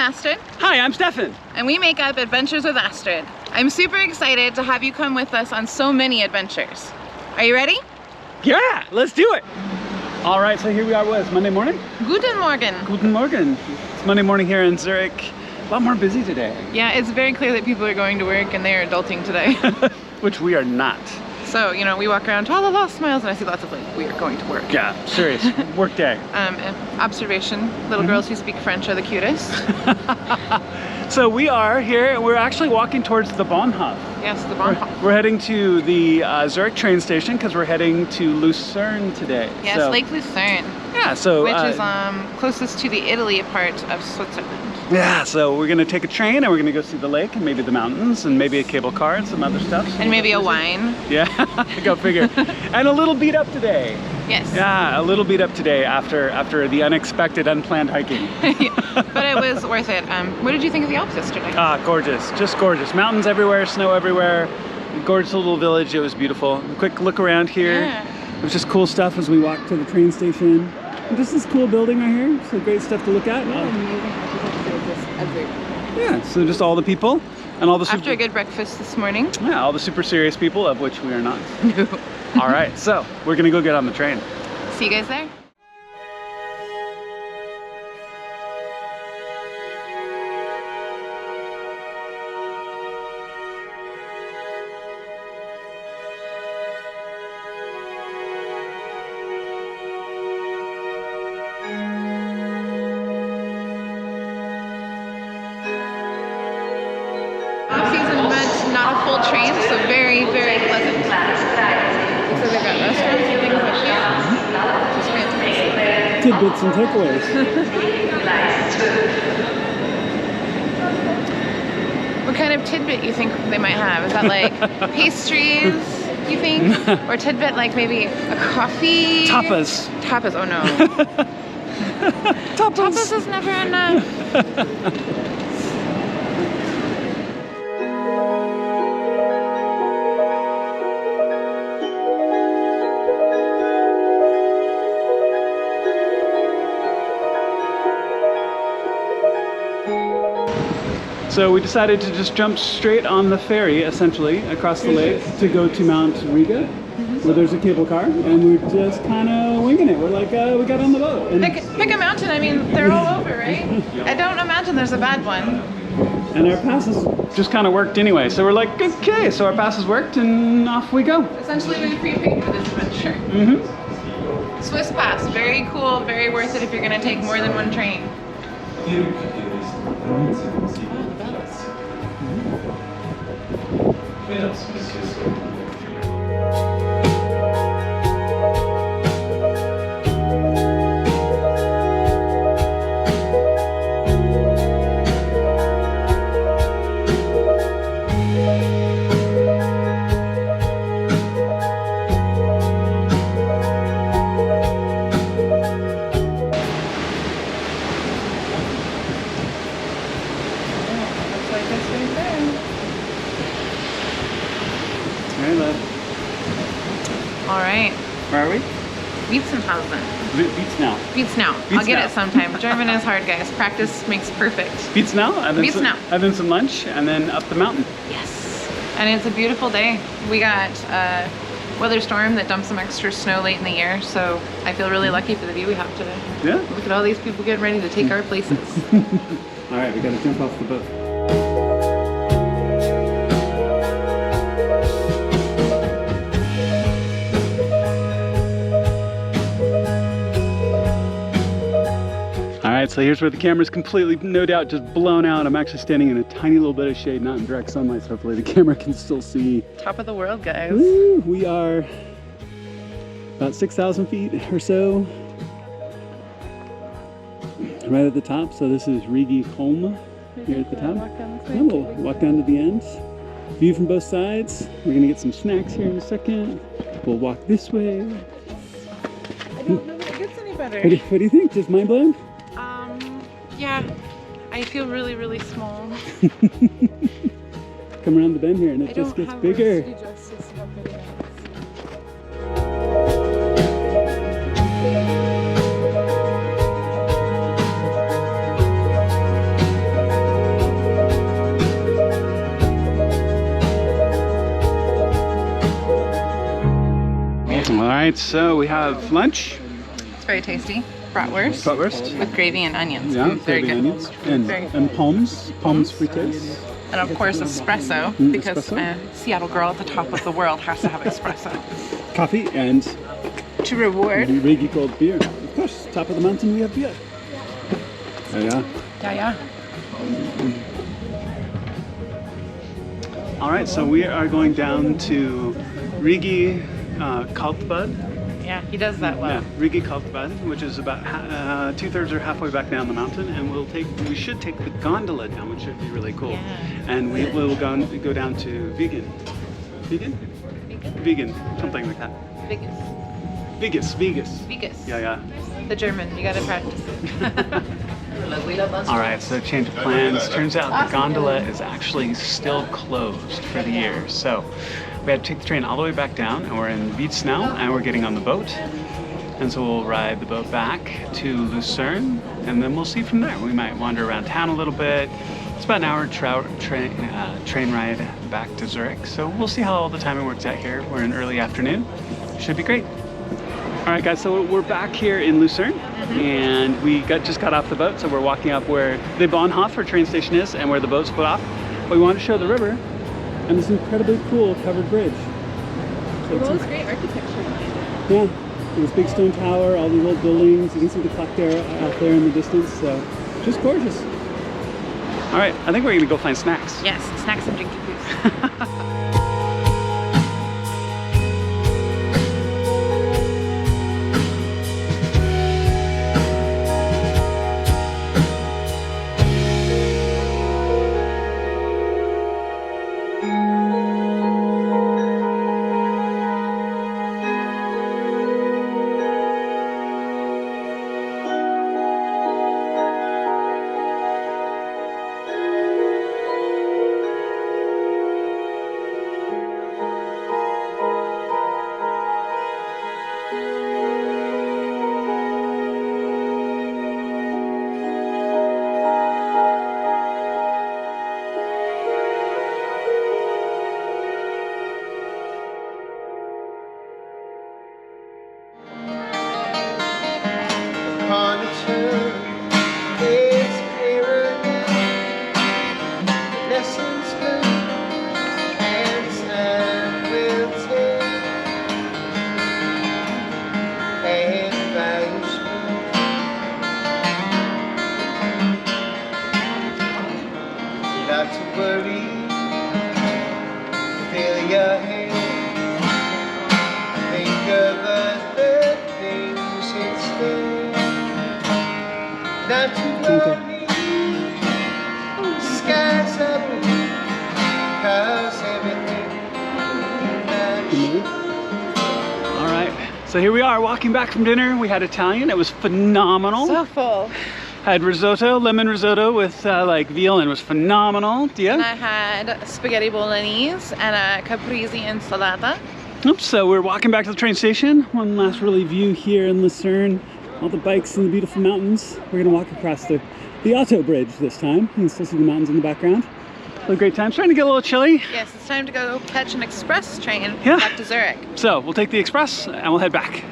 Astrid. Hi, I'm Stefan. And we make up Adventures with Astrid. I'm super excited to have you come with us on so many adventures. Are you ready? Yeah, let's do it. All right, so here we are, what, it's Monday morning? Guten Morgen. Guten Morgen. It's Monday morning here in Zurich. A lot more busy today. Yeah, it's very clear that people are going to work and they are adulting today. Which we are not. So, you know, we walk around, la la smiles, and I see lots of like, we are going to work. Yeah, serious, work day. Observation, little girls who speak French are the cutest. So we are here, we're actually walking towards the Bahnhof. Yes, the Bahnhof. We're heading to the Zurich train station because we're heading to Lucerne today. Yes, so, Lake Lucerne. Yeah, so. Which is closest to the Italy part of Switzerland. Yeah, so we're gonna take a train and we're gonna go see the lake and maybe the mountains and maybe a cable car and some other stuff. And maybe a wine. Yeah, go figure. And a little beat up today. Yes. Yeah, a little beat up today after the unexpected, unplanned hiking. Yeah, but it was worth it. What did you think of the Alps yesterday? Ah, gorgeous, just gorgeous. Mountains everywhere, snow everywhere. Gorgeous little village, it was beautiful. A quick look around here. Yeah. It was just cool stuff as we walked to the train station. And just this cool building right here, so great stuff to look at. Yeah, so just all the people and all the super... After a good breakfast this morning. Yeah, all the super serious people, of which we are not. No. All right, so we're gonna go get on the train. See you guys there. Not a full train, so very, very pleasant. So they've got restaurants and things like that. Just fantastic. Tidbits and takeaways. What kind of tidbit you think they might have? Is that like pastries, you think? Or tidbit like maybe a coffee? Tapas. Tapas, oh no. Tapas. Tapas is never enough. So we decided to just jump straight on the ferry, essentially, across the lake to go to Mount Riga, where there's a cable car, and we're just kind of winging it. We're like, we got on the boat. And pick a mountain, I mean, they're all over, right? I don't imagine there's a bad one. And our passes just kind of worked anyway. So we're like, okay, so our passes worked, and off we go. Essentially, we prepaid for this adventure. Mm-hmm. Swiss pass, very cool, very worth it if you're going to take more than one train. All right. Where are we? Wiesenhausen. Beats now. I'll get it sometime. German is hard, guys. Practice makes perfect. Beats now. And then some lunch, and then up the mountain. Yes. And it's a beautiful day. We got a weather storm that dumped some extra snow late in the year, so I feel really lucky for the view we have today. Yeah. Look at all these people getting ready to take our places. All right, we got to jump off the boat. Alright, so here's where the camera's completely, no doubt, just blown out. I'm actually standing in a tiny little bit of shade, not in direct sunlight, so hopefully the camera can still see. Top of the world, guys. Woo, we are about 6,000 feet or so. Right at the top, so this is Rigi Holm here at the top. Yeah, we'll walk down to the end. View from both sides. We're gonna get some snacks here in a second. We'll walk this way. I don't know that it gets any better. What do you think? Just mind blown? Yeah, I feel really, really small. Come around the bend here and it just gets bigger. right, so we have lunch. It's very tasty. Bratwurst. Bratwurst. With gravy and onions. Yeah, very gravy good. and onions. And pommes frites. And of course espresso, because espresso. a Seattle girl at the top of the world has to have espresso. Coffee and To reward. Rigi cold beer. Of course, top of the mountain we have beer. Yeah. Yeah. All right, so we are going down to Rigi Kaltbad. Yeah, he does that well. Yeah, Rigi Kaltbad, which is about 2/3 or halfway back down the mountain, and we should take the gondola down, which should be really cool. Yeah. And we will go down to Vegan, something like that. Vegas. Yeah. The German, you gotta practice it. All right, so change of plans. Turns out the gondola is actually still closed for the year. So we had to take the train all the way back down, and we're in Vitz now, and we're getting on the boat. And so we'll ride the boat back to Lucerne, and then we'll see from there. We might wander around town a little bit. It's about an hour train ride back to Zurich. So we'll see how all the timing works out here. We're in early afternoon. Should be great. All right, guys, so we're back here in Lucerne, and we just got off the boat, so we're walking up where the Bahnhof train station is and where the boats put off. But we want to show the river and this incredibly cool covered bridge. So It's great architecture. Yeah, this big stone tower, all these old buildings. You can see the clock there out there in the distance, so just gorgeous. All right, I think we're gonna go find snacks. Yes, snacks and drinky poos. So here we are walking back from dinner. We had Italian, it was phenomenal. So full. Had risotto, lemon risotto with like veal, and it was phenomenal. Yeah. And I had spaghetti bolognese and a caprese insalata. Oops, so we're walking back to the train station. One last really view here in Lucerne. All the bikes and the beautiful mountains. We're gonna walk across the Otto Bridge this time. You can still see the mountains in the background. A great time. Starting to get a little chilly. Yes, it's time to go catch an express train Yeah. back to Zurich. So we'll take the express and we'll head back.